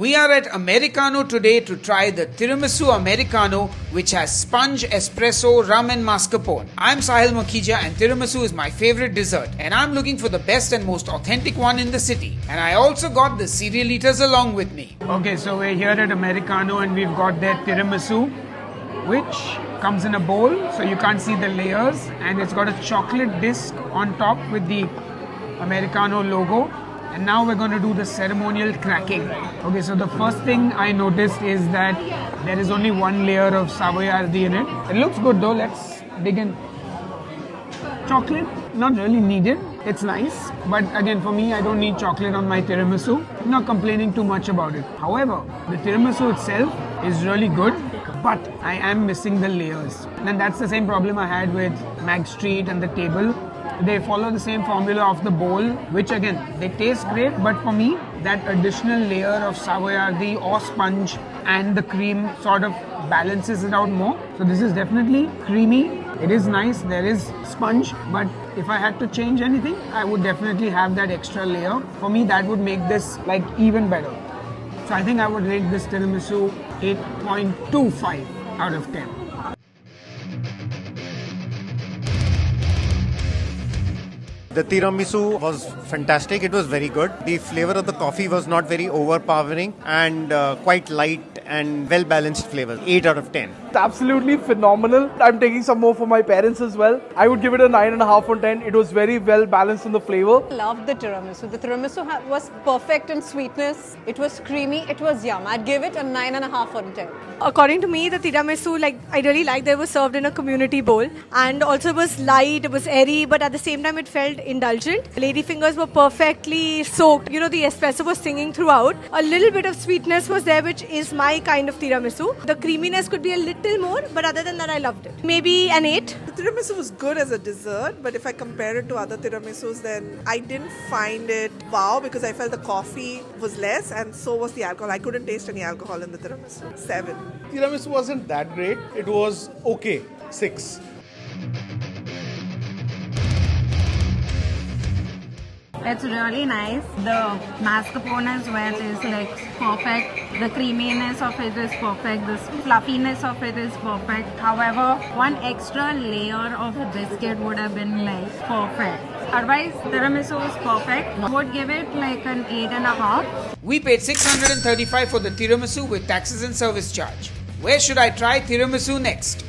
We are at Americano today to try the Tiramisu Americano, which has sponge, espresso, rum and mascarpone. I'm Sahil Makhija and tiramisu is my favorite dessert, and I'm looking for the best and most authentic one in the city. And I also got the cereal eaters along with me. Okay, so we're here at Americano and we've got their tiramisu, which comes in a bowl, so you can't see the layers, and it's got a chocolate disc on top with the Americano logo. And now we're going to do the ceremonial cracking. Okay, so the first thing I noticed is that there is only one layer of Savoiardi in it. It looks good though. Let's dig in. Chocolate, not really needed. It's nice, but again, for me, I don't need chocolate on my tiramisu. I'm not complaining too much about it. However, the tiramisu itself is really good, but I am missing the layers. And that's the same problem I had with Mag Street and the table. They follow the same formula of the bowl, which again, they taste great, but for me, that additional layer of Savoiardi or sponge and the cream sort of balances it out more. So this is definitely creamy. It is nice, there is sponge, but if I had to change anything, I would definitely have that extra layer. For me, that would make this like even better. So I think I would rate this tiramisu 8.25 out of 10. The tiramisu was fantastic. It was very good. The flavor of the coffee was not very overpowering and quite light and well-balanced flavor. 8 out of 10. It's absolutely phenomenal. I'm taking some more for my parents as well. I would give it a 9.5 on 10. It was very well balanced in the flavor. Loved the tiramisu. The tiramisu was perfect in sweetness. It was creamy. It was yum. I'd give it a 9.5 on 10. According to me, the tiramisu, I really liked that it was served in a community bowl, and also it was light, it was airy, but at the same time it felt indulgent. The lady fingers were perfectly soaked. You know, the espresso was singing throughout. A little bit of sweetness was there, which is my kind of tiramisu. The creaminess could be a little more, but other than that, I loved it. Maybe an 8. The tiramisu was good as a dessert, but if I compare it to other tiramisus, then I didn't find it wow, because I felt the coffee was less and so was the alcohol. I couldn't taste any alcohol in the tiramisu. 7. Tiramisu wasn't that great. It was okay. 6. It's really nice. The mascarpone as well is perfect. The creaminess of it is perfect. The fluffiness of it is perfect. However, one extra layer of biscuit would have been perfect. Otherwise, tiramisu is perfect. I would give it an 8.5. We paid 635 for the tiramisu with taxes and service charge. Where should I try tiramisu next?